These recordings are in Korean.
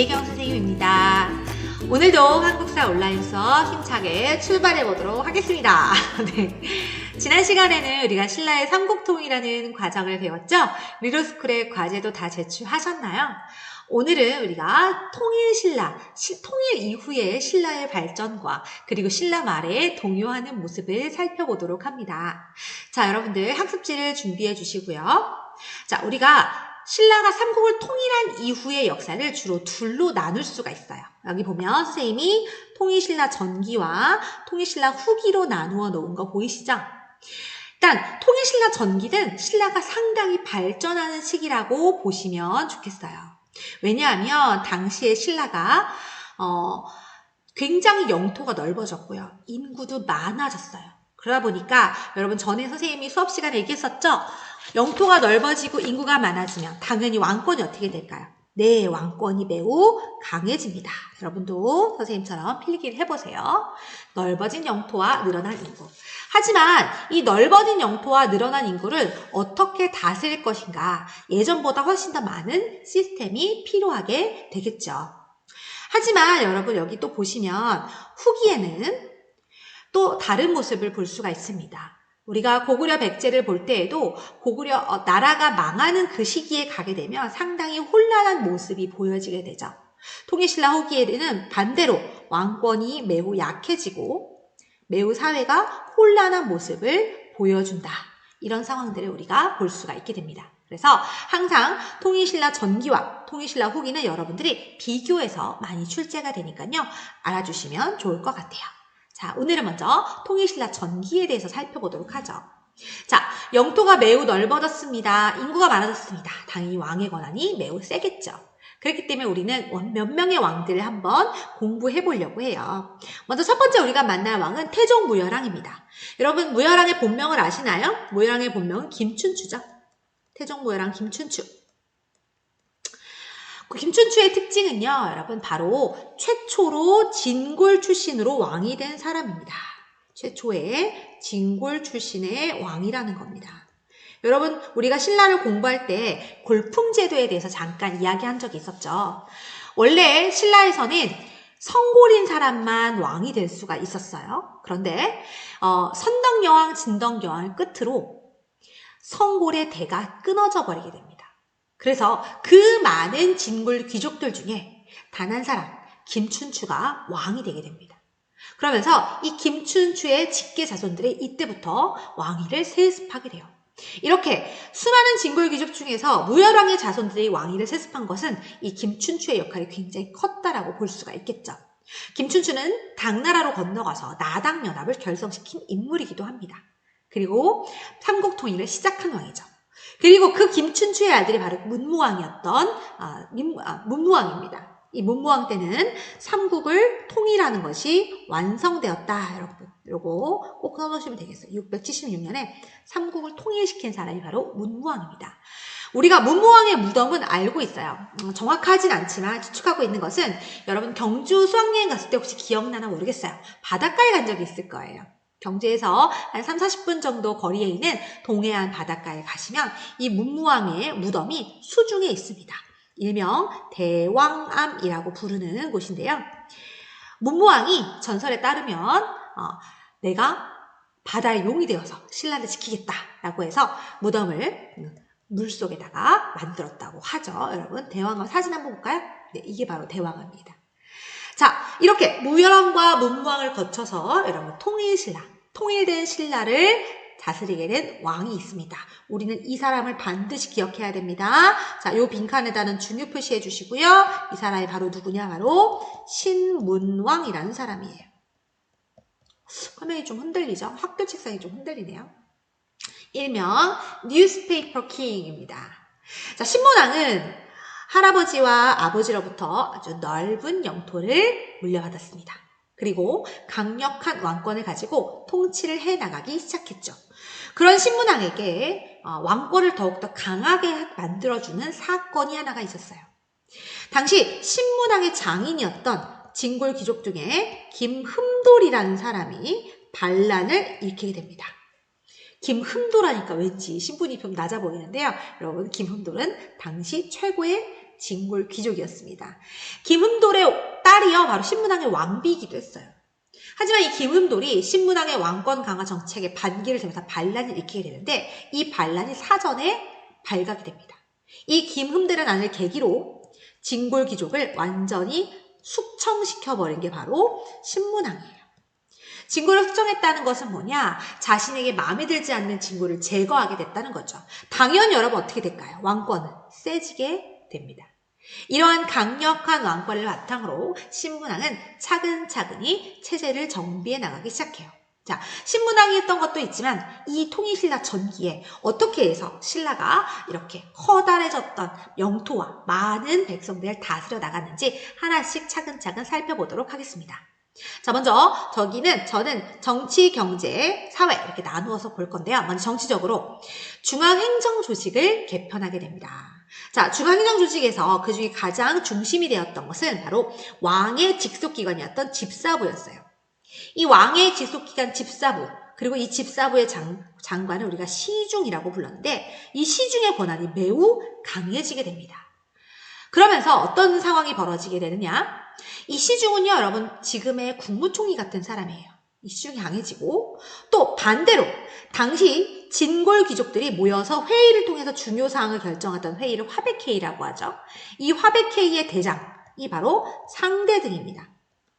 이혜경 선생님입니다. 오늘도 한국사 온라인 수업 힘차게 출발해 보도록 하겠습니다. 네. 지난 시간에는 우리가 신라의 삼국통이라는 과정을 배웠죠? 리로스쿨의 과제도 다 제출하셨나요? 오늘은 우리가 통일신라, 통일 이후의 신라의 발전과 그리고 신라 말에 동요하는 모습을 살펴보도록 합니다. 자, 여러분들 학습지를 준비해 주시고요. 자, 우리가 신라가 삼국을 통일한 이후의 역사를 주로 둘로 나눌 수가 있어요. 여기 보면 선생님이 통일신라 전기와 통일신라 후기로 나누어 놓은 거 보이시죠? 일단 통일신라 전기는 신라가 상당히 발전하는 시기라고 보시면 좋겠어요. 왜냐하면 당시에 신라가 굉장히 영토가 넓어졌고요. 인구도 많아졌어요. 그러다 보니까 여러분 전에 선생님이 수업 시간에 얘기했었죠? 영토가 넓어지고 인구가 많아지면 당연히 왕권이 어떻게 될까요? 네, 왕권이 매우 강해집니다. 여러분도 선생님처럼 필기를 해보세요. 넓어진 영토와 늘어난 인구. 하지만 이 넓어진 영토와 늘어난 인구를 어떻게 다스릴 것인가? 예전보다 훨씬 더 많은 시스템이 필요하게 되겠죠. 하지만 여러분 여기 또 보시면 후기에는 또 다른 모습을 볼 수가 있습니다. 우리가 고구려 백제를 볼 때에도 고구려 나라가 망하는 그 시기에 가게 되면 상당히 혼란한 모습이 보여지게 되죠. 통일신라 후기에는 반대로 왕권이 매우 약해지고 매우 사회가 혼란한 모습을 보여준다. 이런 상황들을 우리가 볼 수가 있게 됩니다. 그래서 항상 통일신라 전기와 통일신라 후기는 여러분들이 비교해서 많이 출제가 되니까요. 알아주시면 좋을 것 같아요. 자, 오늘은 먼저 통일신라 전기에 대해서 살펴보도록 하죠. 자, 영토가 매우 넓어졌습니다. 인구가 많아졌습니다. 당연히 왕의 권한이 매우 세겠죠. 그렇기 때문에 우리는 몇 명의 왕들을 한번 공부해 보려고 해요. 먼저 첫 번째 우리가 만날 왕은 태종 무열왕입니다. 여러분 무열왕의 본명을 아시나요? 무열왕의 본명은 김춘추죠. 태종 무열왕 김춘추. 김춘추의 특징은요, 여러분 바로 최초로 진골 출신으로 왕이 된 사람입니다. 최초의 진골 출신의 왕이라는 겁니다. 여러분 우리가 신라를 공부할 때 골품제도에 대해서 잠깐 이야기한 적이 있었죠. 원래 신라에서는 성골인 사람만 왕이 될 수가 있었어요. 그런데 선덕여왕, 진덕여왕을 끝으로 성골의 대가 끊어져 버리게 됩니다. 그래서 그 많은 진골 귀족들 중에 단 한 사람, 김춘추가 왕이 되게 됩니다. 그러면서 이 김춘추의 직계 자손들이 이때부터 왕위를 세습하게 돼요. 이렇게 수많은 진골 귀족 중에서 무열왕의 자손들이 왕위를 세습한 것은 이 김춘추의 역할이 굉장히 컸다라고 볼 수가 있겠죠. 김춘추는 당나라로 건너가서 나당연합을 결성시킨 인물이기도 합니다. 그리고 삼국통일을 시작한 왕이죠. 그리고 그 김춘추의 아들이 바로 문무왕이었던 문무왕입니다. 이 문무왕 때는 삼국을 통일하는 것이 완성되었다. 여러분, 요거 꼭 써놓으시면 되겠어요. 676년에 삼국을 통일시킨 사람이 바로 문무왕입니다. 우리가 문무왕의 무덤은 알고 있어요. 정확하진 않지만 추측하고 있는 것은 여러분 경주 수학여행 갔을 때 혹시 기억나나 모르겠어요. 바닷가에 간 적이 있을 거예요. 경주에서 한 30-40분 정도 거리에 있는 동해안 바닷가에 가시면 이 문무왕의 무덤이 수중에 있습니다. 일명 대왕암이라고 부르는 곳인데요. 문무왕이 전설에 따르면 내가 바다의 용이 되어서 신라를 지키겠다라고 해서 무덤을 물속에다가 만들었다고 하죠. 여러분 대왕암 사진 한번 볼까요? 네, 이게 바로 대왕암입니다. 자, 이렇게 무열왕과 문무왕을 거쳐서 여러분 통일된 신라를 다스리게 된 왕이 있습니다. 우리는 이 사람을 반드시 기억해야 됩니다. 자, 요 빈칸에다는 중요 표시해 주시고요. 이 사람이 바로 누구냐? 바로 신문왕이라는 사람이에요. 화면이 좀 흔들리죠? 학교 책상이 좀 흔들리네요. 일명 뉴스페이퍼 킹입니다. 자, 신문왕은 할아버지와 아버지로부터 아주 넓은 영토를 물려받았습니다. 그리고 강력한 왕권을 가지고 통치를 해나가기 시작했죠. 그런 신문왕에게 왕권을 더욱더 강하게 만들어주는 사건이 하나가 있었어요. 당시 신문왕의 장인이었던 진골 귀족 중에 김흠돌이라는 사람이 반란을 일으키게 됩니다. 김흠돌하니까 왠지 신분이 좀 낮아 보이는데요. 여러분 김흠돌은 당시 최고의 진골 귀족이었습니다. 김흠돌의 딸이요 바로 신문왕의 왕비이기도 했어요. 하지만 이 김흠돌이 신문왕의 왕권 강화 정책에 반기를 들면서 반란을 일으키게 되는데 이 반란이 사전에 발각이 됩니다. 이 김흠돌의 난을 계기로 진골 귀족을 완전히 숙청시켜버린 게 바로 신문왕이에요. 진골을 숙청했다는 것은 뭐냐? 자신에게 마음에 들지 않는 진골을 제거하게 됐다는 거죠. 당연히 여러분 어떻게 될까요? 왕권은 세지게 됩니다. 이러한 강력한 왕권을 바탕으로 신문왕은 차근차근히 체제를 정비해 나가기 시작해요. 자, 신문왕이 했던 것도 있지만 이 통일신라 전기에 어떻게 해서 신라가 이렇게 커다래졌던 영토와 많은 백성들을 다스려 나갔는지 하나씩 차근차근 살펴보도록 하겠습니다. 자, 먼저 저는 정치, 경제, 사회 이렇게 나누어서 볼 건데요. 먼저 정치적으로 중앙행정조직을 개편하게 됩니다. 자, 중앙행정조직에서 그 중에 가장 중심이 되었던 것은 바로 왕의 직속기관이었던 집사부였어요. 이 왕의 직속기관 집사부, 그리고 이 집사부의 장관을 우리가 시중이라고 불렀는데 이 시중의 권한이 매우 강해지게 됩니다. 그러면서 어떤 상황이 벌어지게 되느냐? 이 시중은요, 여러분 지금의 국무총리 같은 사람이에요. 이 시중이 강해지고 또 반대로 당시 진골 귀족들이 모여서 회의를 통해서 중요 사항을 결정하던 회의를 화백회의라고 하죠. 이 화백회의의 대장이 바로 상대등입니다.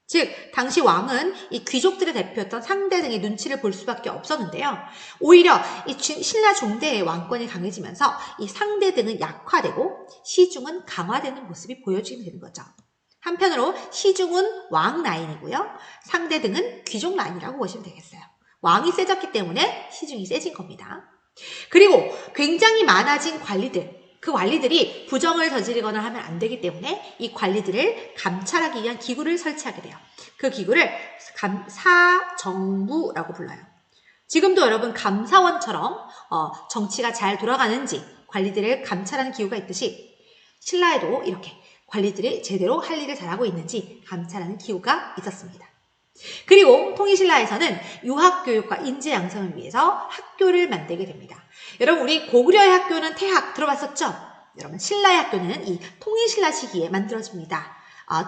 즉 당시 왕은 이 귀족들의 대표였던 상대등의 눈치를 볼 수밖에 없었는데요. 오히려 이 신라 종대의 왕권이 강해지면서 이 상대등은 약화되고 시중은 강화되는 모습이 보여지게 되는 거죠. 한편으로 시중은 왕 라인이고요. 상대등은 귀족 라인이라고 보시면 되겠어요. 왕이 세졌기 때문에 시중이 세진 겁니다. 그리고 굉장히 많아진 관리들, 그 관리들이 부정을 저지르거나 하면 안 되기 때문에 이 관리들을 감찰하기 위한 기구를 설치하게 돼요. 그 기구를 사정부라고 불러요. 지금도 여러분 감사원처럼 정치가 잘 돌아가는지 관리들을 감찰하는 기구가 있듯이 신라에도 이렇게 관리들이 제대로 할 일을 잘하고 있는지 감찰하는 기구가 있었습니다. 그리고 통일신라에서는 유학교육과 인재양성을 위해서 학교를 만들게 됩니다. 여러분 우리 고구려의 학교는 태학 들어봤었죠? 여러분 신라의 학교는 이 통일신라 시기에 만들어집니다.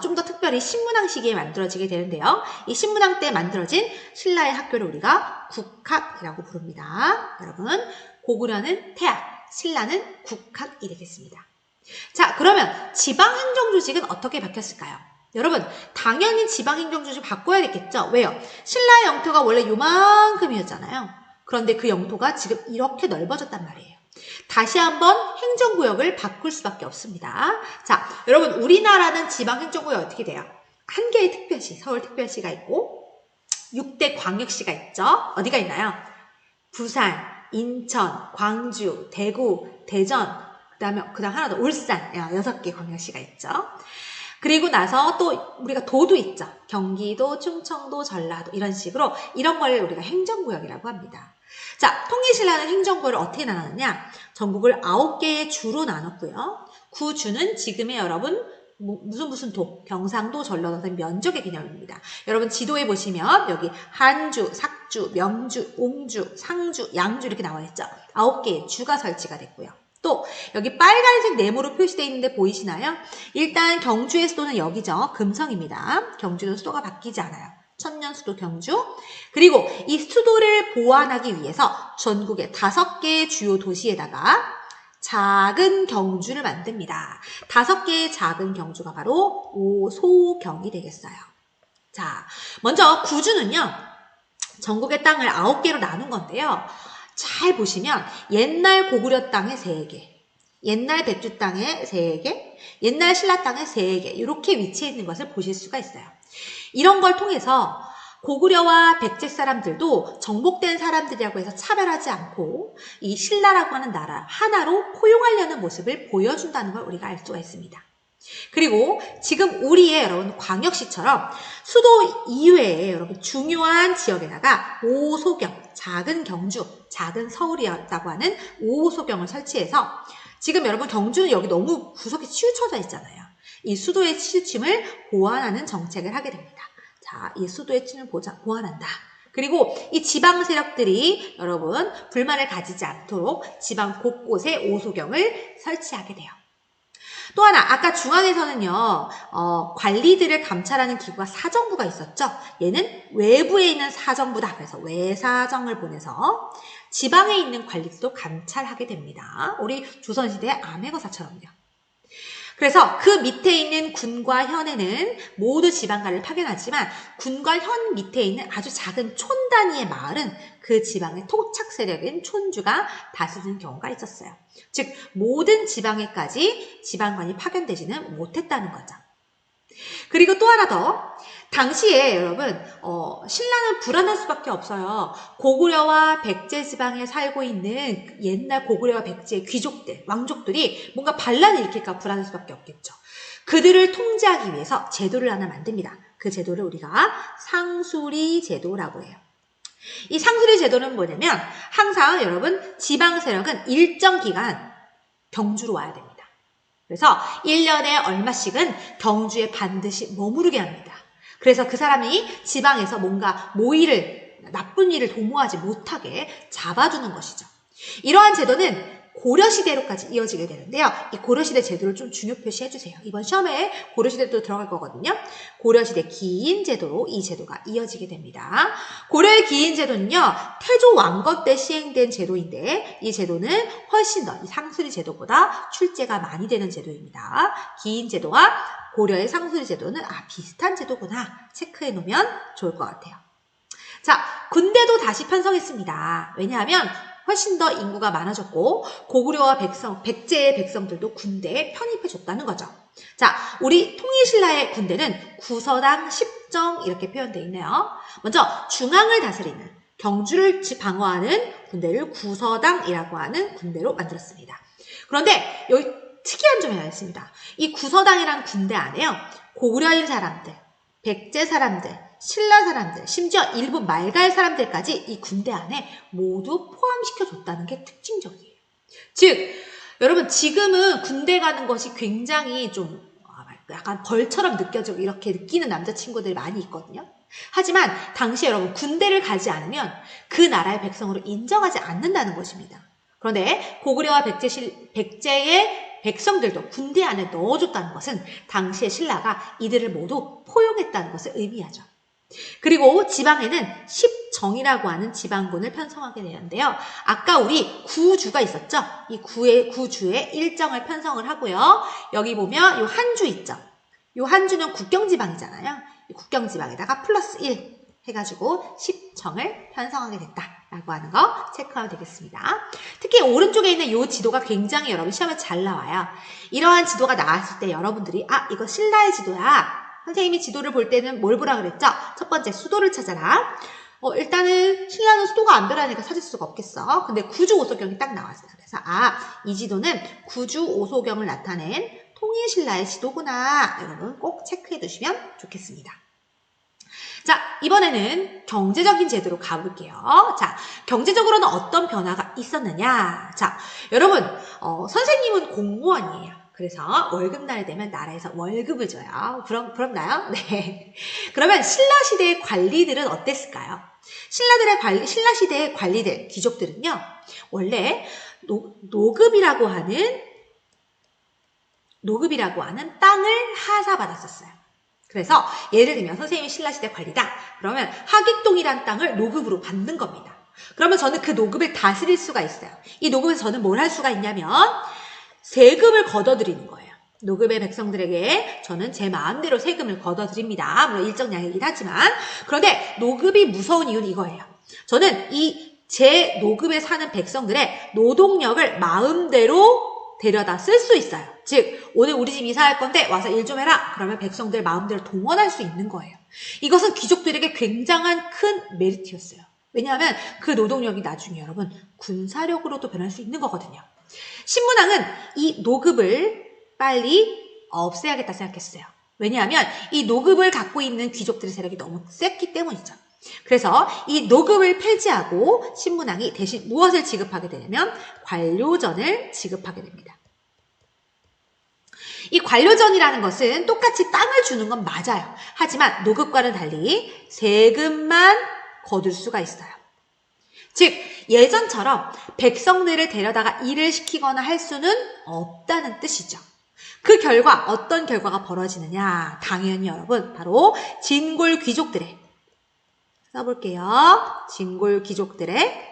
좀 더 특별히 신문왕 시기에 만들어지게 되는데요. 이 신문왕 때 만들어진 신라의 학교를 우리가 국학이라고 부릅니다. 여러분 고구려는 태학, 신라는 국학이 되겠습니다. 자, 그러면 지방행정조직은 어떻게 바뀌었을까요? 여러분 당연히 지방행정조직 바꿔야 되겠죠? 왜요? 신라의 영토가 원래 요만큼이었잖아요. 그런데 그 영토가 지금 이렇게 넓어졌단 말이에요. 다시 한번 행정구역을 바꿀 수밖에 없습니다. 자, 여러분 우리나라는 지방행정구역 어떻게 돼요? 한 개의 특별시, 서울특별시가 있고 6대 광역시가 있죠. 어디가 있나요? 부산, 인천, 광주, 대구, 대전, 그다음 하나 더 울산, 6개 광역시가 있죠. 그리고 나서 또 우리가 도도 있죠. 경기도, 충청도, 전라도 이런 식으로 이런 걸 우리가 행정구역이라고 합니다. 자, 통일신라는 행정구역을 어떻게 나눴느냐? 전국을 9개의 주로 나눴고요. 구주는 지금의 여러분 무슨 도, 경상도, 전라도 등 면적의 개념입니다. 여러분 지도에 보시면 여기 한주, 삭주, 명주, 옹주, 상주, 양주 이렇게 나와 있죠. 9개의 주가 설치가 됐고요. 또 여기 빨간색 네모로 표시되어 있는데 보이시나요? 일단 경주의 수도는 여기죠. 금성입니다. 경주는 수도가 바뀌지 않아요. 천년 수도 경주. 그리고 이 수도를 보완하기 위해서 전국의 5개의 주요 도시에다가 작은 경주를 만듭니다. 5개의 작은 경주가 바로 오소경이 되겠어요. 자, 먼저 구주는요. 전국의 땅을 9개로 나눈 건데요. 잘 보시면 옛날 고구려 땅에 3개, 옛날 백주 땅에 3개, 옛날 신라 땅에 3개 이렇게 위치해 있는 것을 보실 수가 있어요. 이런 걸 통해서 고구려와 백제 사람들도 정복된 사람들이라고 해서 차별하지 않고 이 신라라고 하는 나라 하나로 포용하려는 모습을 보여준다는 걸 우리가 알 수가 있습니다. 그리고 지금 우리의 여러분 광역시처럼 수도 이외에 여러분 중요한 지역에다가 오소경, 작은 경주, 작은 서울이었다고 하는 오소경을 설치해서 지금 여러분 경주는 여기 너무 구석에 치우쳐져 있잖아요. 이 수도의 치우침을 보완하는 정책을 하게 됩니다. 자, 이 수도의 치우침을 보완한다. 그리고 이 지방 세력들이 여러분 불만을 가지지 않도록 지방 곳곳에 오소경을 설치하게 돼요. 또 하나, 아까 중앙에서는요, 관리들을 감찰하는 기구가 사정부가 있었죠. 얘는 외부에 있는 사정부다. 그래서 외사정을 보내서 지방에 있는 관리들도 감찰하게 됩니다. 우리 조선시대 암행어사처럼요. 그래서 그 밑에 있는 군과 현에는 모두 지방관을 파견하지만 군과 현 밑에 있는 아주 작은 촌 단위의 마을은 그 지방의 토착 세력인 촌주가 다스리는 경우가 있었어요. 즉 모든 지방에까지 지방관이 파견되지는 못했다는 거죠. 그리고 또 하나 더, 당시에 여러분 신라는 불안할 수밖에 없어요. 고구려와 백제 지방에 살고 있는 옛날 고구려와 백제 귀족들, 왕족들이 뭔가 반란을 일으킬까 불안할 수밖에 없겠죠. 그들을 통제하기 위해서 제도를 하나 만듭니다. 그 제도를 우리가 상수리 제도라고 해요. 이 상수리 제도는 뭐냐면 항상 여러분 지방 세력은 일정 기간 경주로 와야 됩니다. 그래서 1년에 얼마씩은 경주에 반드시 머무르게 합니다. 그래서 그 사람이 지방에서 뭔가 나쁜 일을 도모하지 못하게 잡아주는 것이죠. 이러한 제도는 고려시대로까지 이어지게 되는데요. 이 고려시대 제도를 좀 중요표시 해주세요. 이번 시험에 고려시대도 들어갈 거거든요. 고려시대 기인제도로 이 제도가 이어지게 됩니다. 고려의 기인제도는요. 태조 왕건 때 시행된 제도인데 이 제도는 훨씬 더 이 상수리 제도보다 출제가 많이 되는 제도입니다. 기인제도와 고려의 상수리 제도는 비슷한 제도구나 체크해 놓으면 좋을 것 같아요. 자, 군대도 다시 편성했습니다. 왜냐하면 훨씬 더 인구가 많아졌고 고구려와 백제의 백성들도 군대에 편입해줬다는 거죠. 자, 우리 통일신라의 군대는 구서당 10정 이렇게 표현되어 있네요. 먼저 중앙을 다스리는 경주를 방어하는 군대를 구서당이라고 하는 군대로 만들었습니다. 그런데 여기 특이한 점이 하나 있습니다. 이 구서당이라는 군대 안에요. 고구려인 사람들, 백제 사람들, 신라 사람들, 심지어 일부 말갈 사람들까지 이 군대 안에 모두 포함시켜줬다는 게 특징적이에요. 즉, 여러분 지금은 군대 가는 것이 굉장히 좀 약간 벌처럼 느껴지고 이렇게 느끼는 남자친구들이 많이 있거든요. 하지만 당시 여러분 군대를 가지 않으면 그 나라의 백성으로 인정하지 않는다는 것입니다. 그런데 고구려와 백제의 백성들도 군대 안에 넣어줬다는 것은 당시의 신라가 이들을 모두 포용했다는 것을 의미하죠. 그리고 지방에는 10정이라고 하는 지방군을 편성하게 되는데요. 아까 우리 구주가 있었죠? 이 구주의 일정을 편성을 하고요. 여기 보면 이 한주 있죠? 이 한주는 국경지방이잖아요. 이 국경지방에다가 플러스 1 해가지고 10정을 편성하게 됐다라고 하는 거 체크하면 되겠습니다. 특히 오른쪽에 있는 이 지도가 굉장히 여러분 시험에 잘 나와요. 이러한 지도가 나왔을 때 여러분들이 이거 신라의 지도야. 선생님이 지도를 볼 때는 뭘 보라 그랬죠? 첫 번째 수도를 찾아라. 일단은 신라는 수도가 안 변하니까 찾을 수가 없겠어. 근데 구주 오소경이 딱 나왔어요. 그래서 이 지도는 구주 오소경을 나타낸 통일신라의 지도구나. 여러분 꼭 체크해 두시면 좋겠습니다. 자, 이번에는 경제적인 제도로 가볼게요. 자, 경제적으로는 어떤 변화가 있었느냐? 자, 여러분, 선생님은 공무원이에요. 그래서 월급날이 되면 나라에서 월급을 줘요. 부럽나요? 네. 그러면 신라시대의 관리들은 어땠을까요? 신라시대의 관리들, 귀족들은요, 원래 노급이라고 하는 땅을 하사받았었어요. 그래서 예를 들면 선생님이 신라시대 관리다. 그러면 하객동이란 땅을 노급으로 받는 겁니다. 그러면 저는 그 노급을 다스릴 수가 있어요. 이 노급에서 저는 뭘 할 수가 있냐면 세금을 걷어들이는 거예요. 노급의 백성들에게 저는 제 마음대로 세금을 걷어드립니다. 물론 일정량이긴 하지만. 그런데 노급이 무서운 이유는 이거예요. 저는 제 노급에 사는 백성들의 노동력을 마음대로 데려다 쓸 수 있어요. 즉 오늘 우리 집 이사할 건데 와서 일 좀 해라. 그러면 백성들 마음대로 동원할 수 있는 거예요. 이것은 귀족들에게 굉장한 큰 메리트였어요. 왜냐하면 그 노동력이 나중에 여러분 군사력으로도 변할 수 있는 거거든요. 신문왕은 이 노급을 빨리 없애야겠다 생각했어요. 왜냐하면 이 노급을 갖고 있는 귀족들의 세력이 너무 셌기 때문이죠. 그래서 이 노급을 폐지하고 신문왕이 대신 무엇을 지급하게 되냐면 관료전을 지급하게 됩니다. 이 관료전이라는 것은 똑같이 땅을 주는 건 맞아요. 하지만 노급과는 달리 세금만 거둘 수가 있어요. 즉 예전처럼 백성들을 데려다가 일을 시키거나 할 수는 없다는 뜻이죠. 그 결과 어떤 결과가 벌어지느냐? 당연히 여러분 바로 진골 귀족들의 써볼게요. 진골 귀족들의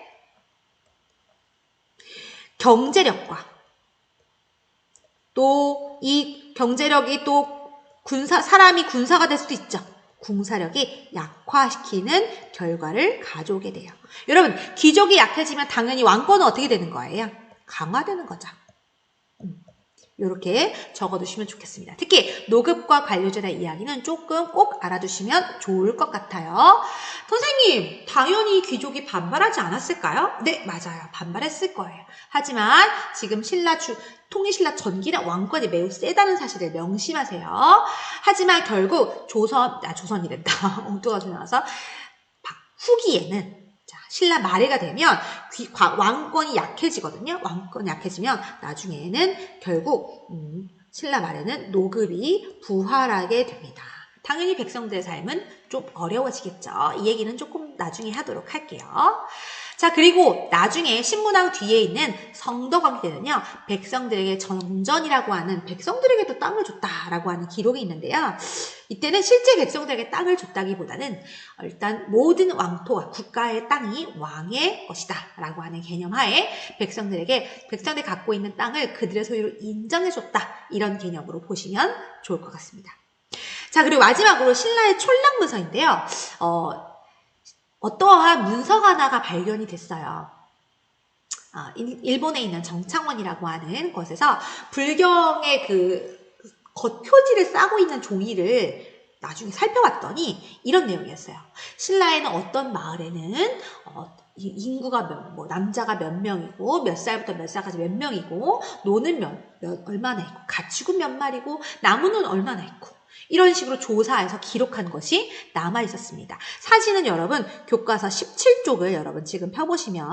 경제력과 또 이 경제력이 또 사람이 군사가 될 수도 있죠. 군사력이 약화시키는 결과를 가져오게 돼요. 여러분, 귀족이 약해지면 당연히 왕권은 어떻게 되는 거예요? 강화되는 거죠. 이렇게 적어두시면 좋겠습니다. 특히 노급과 관료제의 이야기는 조금 꼭 알아두시면 좋을 것 같아요. 선생님, 당연히 귀족이 반발하지 않았을까요? 네, 맞아요. 반발했을 거예요. 하지만 지금 통일신라 전기는 왕권이 매우 세다는 사실을 명심하세요. 하지만 결국 조선이랬다. 엉뚱한 소리 나와서 후기에는 신라 말해가 되면 왕권이 약해지거든요. 왕권이 약해지면 나중에는 결국 신라 말에는 노급이 부활하게 됩니다. 당연히 백성들의 삶은 좀 어려워지겠죠. 이 얘기는 조금 나중에 하도록 할게요. 자, 그리고 나중에 신문왕 뒤에 있는 성덕왕 때는요, 백성들에게 전전이라고 하는 백성들에게도 땅을 줬다라고 하는 기록이 있는데요. 이때는 실제 백성들에게 땅을 줬다기보다는 일단 모든 왕토와 국가의 땅이 왕의 것이다 라고 하는 개념 하에 백성들이 갖고 있는 땅을 그들의 소유로 인정해줬다, 이런 개념으로 보시면 좋을 것 같습니다. 자, 그리고 마지막으로 신라의 촌랑문서인데요. 어떠한 문서가 하나가 발견이 됐어요. 일본에 있는 정창원이라고 하는 곳에서 불경의 그 겉표지를 싸고 있는 종이를 나중에 살펴봤더니 이런 내용이었어요. 신라에는 어떤 마을에는 인구가 남자가 몇 명이고 몇 살부터 몇 살까지 몇 명이고 노는 얼마나 있고 가축은 몇 마리고 나무는 얼마나 있고 이런 식으로 조사해서 기록한 것이 남아 있었습니다. 사진은 여러분 교과서 17쪽을 여러분 지금 펴보시면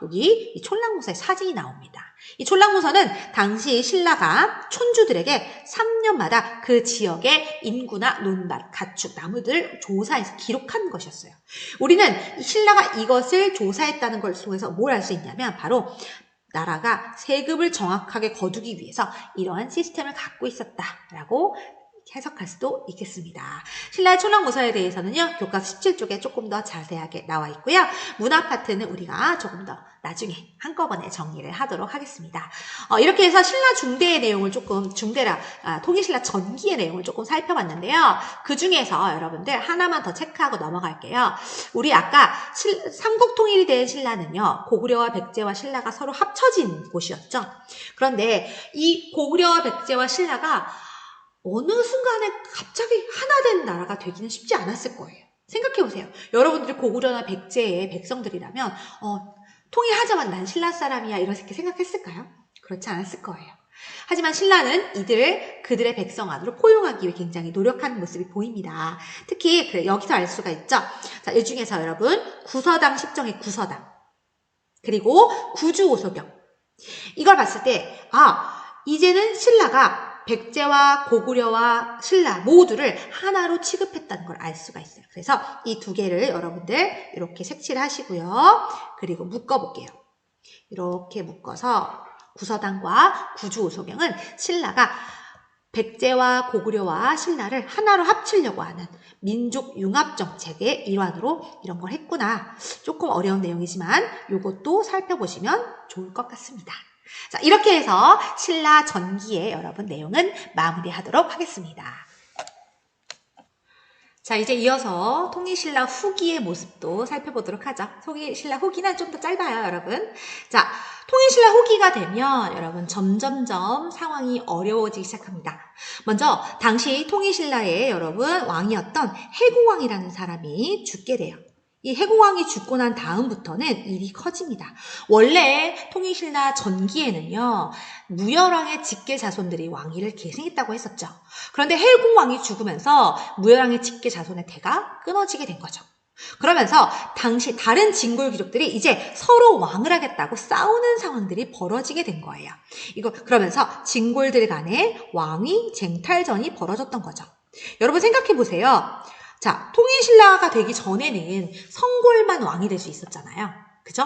여기 이 촌랑문서의 사진이 나옵니다. 이 촌랑문서는 당시 신라가 촌주들에게 3년마다 그 지역의 인구나 논밭, 가축, 나무들을 조사해서 기록한 것이었어요. 우리는 신라가 이것을 조사했다는 걸 통해서 뭘 알 수 있냐면 바로 나라가 세금을 정확하게 거두기 위해서 이러한 시스템을 갖고 있었다라고 해석할 수도 있겠습니다. 신라의 촌랑문서에 대해서는요, 교과서 17쪽에 조금 더 자세하게 나와 있고요. 문화 파트는 우리가 조금 더 나중에 한꺼번에 정리를 하도록 하겠습니다. 이렇게 해서 신라 중대의 내용을 통일신라 전기의 내용을 조금 살펴봤는데요. 그 중에서 여러분들 하나만 더 체크하고 넘어갈게요. 우리 아까 삼국통일이 된 신라는요, 고구려와 백제와 신라가 서로 합쳐진 곳이었죠. 그런데 이 고구려와 백제와 신라가 어느 순간에 갑자기 하나 된 나라가 되기는 쉽지 않았을 거예요. 생각해보세요. 여러분들이 고구려나 백제의 백성들이라면 통일하자마자 난 신라 사람이야 이렇게 생각했을까요? 그렇지 않았을 거예요. 하지만 신라는 그들의 백성 안으로 포용하기 위해 굉장히 노력하는 모습이 보입니다. 특히 여기서 알 수가 있죠. 자, 이 중에서 여러분 구서당 십정의 구서당 그리고 구주오소경 이걸 봤을 때 이제는 신라가 백제와 고구려와 신라 모두를 하나로 취급했다는 걸 알 수가 있어요. 그래서 이 두 개를 여러분들 이렇게 색칠을 하시고요. 그리고 묶어볼게요. 이렇게 묶어서 구서당과 구주오소경은 신라가 백제와 고구려와 신라를 하나로 합치려고 하는 민족 융합 정책의 일환으로 이런 걸 했구나. 조금 어려운 내용이지만 이것도 살펴보시면 좋을 것 같습니다. 자, 이렇게 해서 신라 전기의 여러분 내용은 마무리하도록 하겠습니다. 자, 이제 이어서 통일신라 후기의 모습도 살펴보도록 하죠. 통일신라 후기는 좀 더 짧아요, 여러분. 자, 통일신라 후기가 되면 여러분 점점점 상황이 어려워지기 시작합니다. 먼저 당시 통일신라의 여러분 왕이었던 해공왕이라는 사람이 죽게 돼요. 이 해공왕이 죽고 난 다음부터는 일이 커집니다. 원래 통일신라 전기에는요, 무열왕의 직계 자손들이 왕위를 계승했다고 했었죠. 그런데 해공왕이 죽으면서 무열왕의 직계 자손의 대가 끊어지게 된 거죠. 그러면서 당시 다른 진골 귀족들이 이제 서로 왕을 하겠다고 싸우는 상황들이 벌어지게 된 거예요. 그러면서 진골들 간에 왕위 쟁탈전이 벌어졌던 거죠. 여러분 생각해 보세요. 자, 통일신라가 되기 전에는 성골만 왕이 될 수 있었잖아요. 그죠?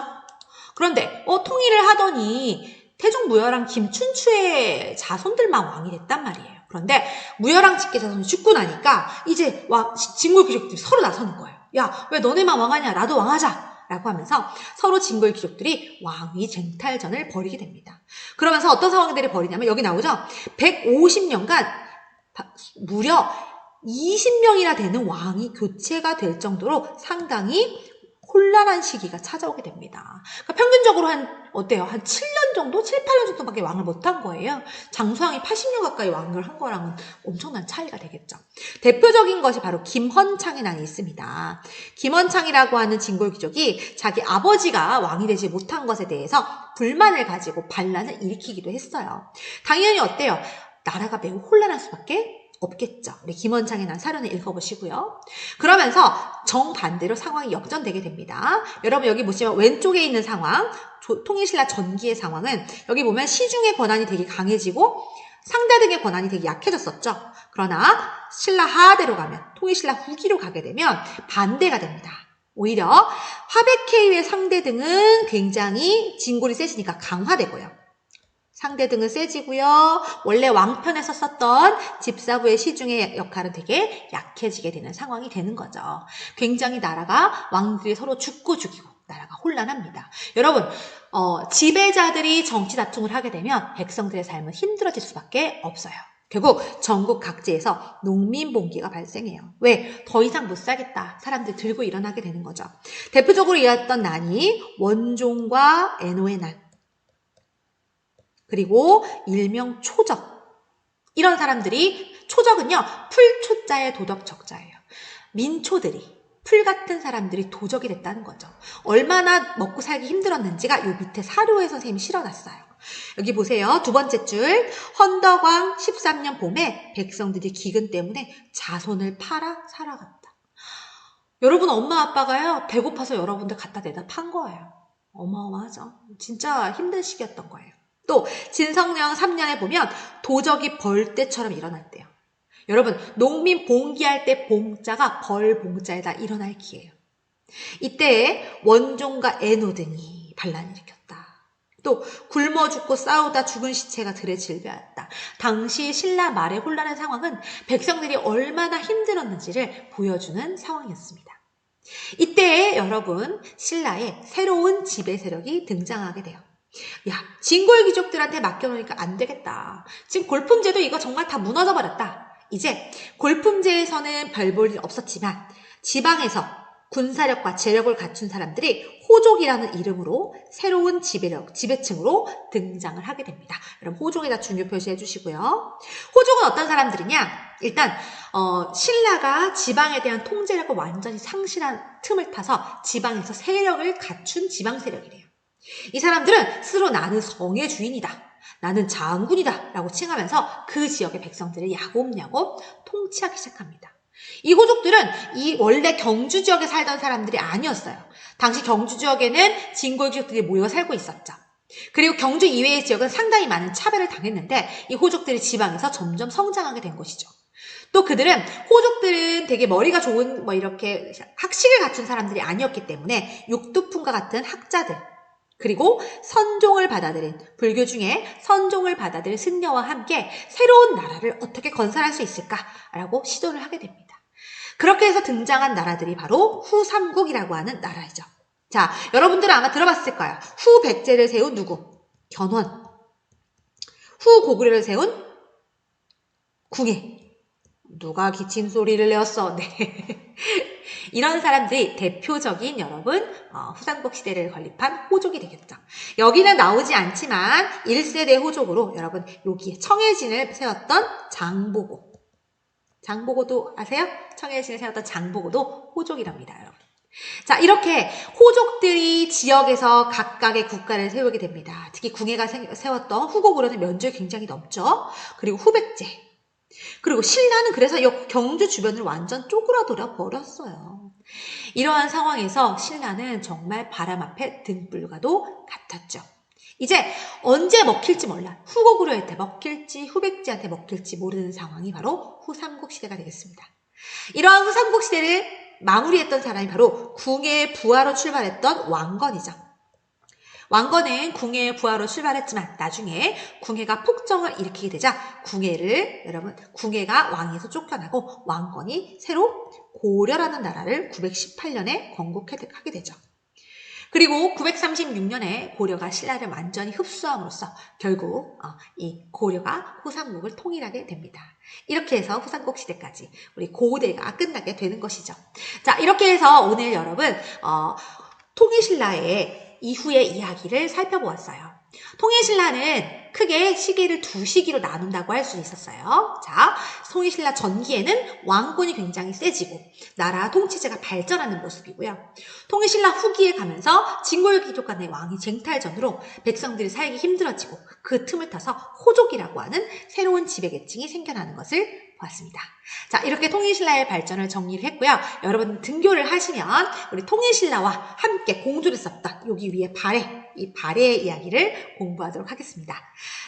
그런데 통일을 하더니 태종 무열왕 김춘추의 자손들만 왕이 됐단 말이에요. 그런데 무열왕 직계 자손이 죽고 나니까 이제 진골 귀족들이 서로 나서는 거예요. 야, 왜 너네만 왕하냐? 나도 왕하자. 라고 하면서 서로 진골 귀족들이 왕위 쟁탈전을 벌이게 됩니다. 그러면서 어떤 상황들이 벌이냐면 여기 나오죠. 150년간 무려 20명이나 되는 왕이 교체가 될 정도로 상당히 혼란한 시기가 찾아오게 됩니다. 그러니까 평균적으로 한 7년 정도? 7, 8년 정도밖에 왕을 못한 거예요. 장수왕이 80년 가까이 왕을 한 거랑은 엄청난 차이가 되겠죠. 대표적인 것이 바로 김헌창의 난이 있습니다. 김헌창이라고 하는 진골 귀족이 자기 아버지가 왕이 되지 못한 것에 대해서 불만을 가지고 반란을 일으키기도 했어요. 당연히 어때요? 나라가 매우 혼란할 수밖에 없겠죠. 우리 김헌창의 난 사련을 읽어보시고요. 그러면서 정반대로 상황이 역전되게 됩니다. 여러분 여기 보시면 왼쪽에 있는 상황, 통일신라 전기의 상황은 여기 보면 시중의 권한이 되게 강해지고 상대 등의 권한이 되게 약해졌었죠. 그러나 신라 하대로 가면, 통일신라 후기로 가게 되면 반대가 됩니다. 오히려 화백해의 상대 등은 굉장히 진골이 세지니까 강화되고요. 상대 등은 세지고요. 원래 왕편에서 썼던 집사부의 시중의 역할은 되게 약해지게 되는 상황이 되는 거죠. 굉장히 나라가 왕들이 서로 죽고 죽이고 나라가 혼란합니다. 여러분 지배자들이 정치 다툼을 하게 되면 백성들의 삶은 힘들어질 수밖에 없어요. 결국 전국 각지에서 농민봉기가 발생해요. 왜? 더 이상 못 살겠다. 사람들 들고 일어나게 되는 거죠. 대표적으로 일어났던 난이 원종과 애노의 난. 그리고 일명 초적. 이런 사람들이, 초적은요, 풀초자의 도덕적자예요. 민초들이, 풀 같은 사람들이 도적이 됐다는 거죠. 얼마나 먹고 살기 힘들었는지가 요 밑에 사료에 선생님이 실어놨어요. 여기 보세요. 두 번째 줄. 헌덕왕 13년 봄에 백성들이 기근 때문에 자손을 팔아 살아갔다. 여러분 엄마 아빠가요, 배고파서 여러분들 갖다 내다 판 거예요. 어마어마하죠. 진짜 힘든 시기였던 거예요. 또 진성령 3년에 보면 도적이 벌떼처럼 일어났대요. 여러분 농민 봉기할 때 봉자가 벌봉자에다 일어날 기예요. 이때 원종과 애노 등이 반란을 일으켰다. 또 굶어 죽고 싸우다 죽은 시체가 들에 질벼왔다. 당시 신라 말의 혼란한 상황은 백성들이 얼마나 힘들었는지를 보여주는 상황이었습니다. 이때 여러분 신라에 새로운 지배 세력이 등장하게 돼요. 야, 진골 귀족들한테 맡겨놓으니까 안 되겠다. 지금 골품제도 이거 정말 다 무너져버렸다. 이제 골품제에서는 별 볼 일 없었지만 지방에서 군사력과 재력을 갖춘 사람들이 호족이라는 이름으로 새로운 지배층으로 등장을 하게 됩니다. 여러분 호족에다 중요 표시해 주시고요. 호족은 어떤 사람들이냐? 일단 신라가 지방에 대한 통제력을 완전히 상실한 틈을 타서 지방에서 세력을 갖춘 지방 세력이래요. 이 사람들은 스스로 나는 성의 주인이다. 나는 장군이다. 라고 칭하면서 그 지역의 백성들을 야곱야곱 통치하기 시작합니다. 이 호족들은 이 원래 경주 지역에 살던 사람들이 아니었어요. 당시 경주 지역에는 진골 귀족들이 모여 살고 있었죠. 그리고 경주 이외의 지역은 상당히 많은 차별을 당했는데 이 호족들이 지방에서 점점 성장하게 된 것이죠. 또 호족들은 되게 머리가 좋은 이렇게 학식을 갖춘 사람들이 아니었기 때문에 육두품과 같은 학자들, 그리고 선종을 받아들인, 불교 중에 선종을 받아들인 승려와 함께 새로운 나라를 어떻게 건설할 수 있을까라고 시도를 하게 됩니다. 그렇게 해서 등장한 나라들이 바로 후삼국이라고 하는 나라이죠. 자, 여러분들은 아마 들어봤을 거예요. 후백제를 세운 누구? 견훤. 후고구려를 세운 궁예. 누가 기침 소리를 내었어? 네. 이런 사람들이 대표적인 여러분 후삼국 시대를 건립한 호족이 되겠죠. 여기는 나오지 않지만 1세대 호족으로 여러분 여기에 청해진을 세웠던 장보고. 장보고도 아세요? 청해진을 세웠던 장보고도 호족이랍니다. 여러분. 자, 이렇게 호족들이 지역에서 각각의 국가를 세우게 됩니다. 특히 궁예가 세웠던 후고구려는 면적이 굉장히 넓죠. 그리고 후백제. 그리고 신라는 그래서 이 경주 주변을 완전 쪼그라들어 버렸어요. 이러한 상황에서 신라는 정말 바람 앞에 등불과도 같았죠. 이제 언제 먹힐지 몰라. 후고구려한테 먹힐지 후백제한테 먹힐지 모르는 상황이 바로 후삼국 시대가 되겠습니다. 이러한 후삼국 시대를 마무리했던 사람이 바로 궁예의 부하로 출발했던 왕건이죠. 왕건은 궁예의 부하로 출발했지만 나중에 궁예가 폭정을 일으키게 되자 궁예가 왕위에서 쫓겨나고 왕건이 새로 고려라는 나라를 918년에 건국하게 되죠. 그리고 936년에 고려가 신라를 완전히 흡수함으로써 결국 이 고려가 후삼국을 통일하게 됩니다. 이렇게 해서 후삼국 시대까지 우리 고대가 끝나게 되는 것이죠. 자, 이렇게 해서 오늘 여러분 통일신라의 이후의 이야기를 살펴보았어요. 통일신라는 크게 시기를 두 시기로 나눈다고 할 수 있었어요. 자, 통일신라 전기에는 왕권이 굉장히 세지고 나라 통치제가 발전하는 모습이고요. 통일신라 후기에 가면서 진골귀족 간의 왕위 쟁탈전으로 백성들이 살기 힘들어지고 그 틈을 타서 호족이라고 하는 새로운 지배계층이 생겨나는 것을 보았습니다. 자, 이렇게 통일신라의 발전을 정리를 했고요. 여러분 등교를 하시면 우리 통일신라와 함께 공조를 썼던 여기 위에 이 발해의 이야기를 공부하도록 하겠습니다.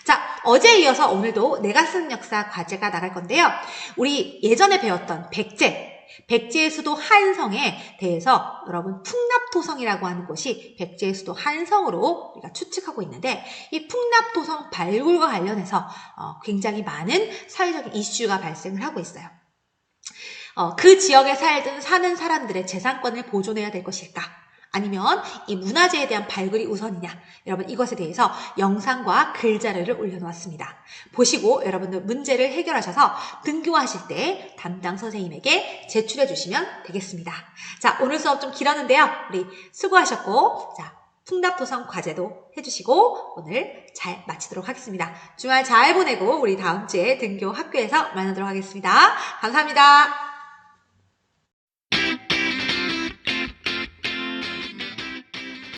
자, 어제에 이어서 오늘도 내가 쓴 역사 과제가 나갈 건데요. 우리 예전에 배웠던 백제의 수도 한성에 대해서 여러분 풍납토성이라고 하는 곳이 백제의 수도 한성으로 우리가 추측하고 있는데 이 풍납토성 발굴과 관련해서 굉장히 많은 사회적인 이슈가 발생을 하고 있어요. 그 지역에 사는 사람들의 재산권을 보존해야 될 것일까? 아니면 이 문화재에 대한 발굴이 우선이냐? 여러분 이것에 대해서 영상과 글자료를 올려놓았습니다. 보시고 여러분들 문제를 해결하셔서 등교하실 때 담당 선생님에게 제출해 주시면 되겠습니다. 자, 오늘 수업 좀 길었는데요. 우리 수고하셨고 자, 풍납토성 과제도 해주시고 오늘 잘 마치도록 하겠습니다. 주말 잘 보내고 우리 다음 주에 등교 학교에서 만나도록 하겠습니다. 감사합니다.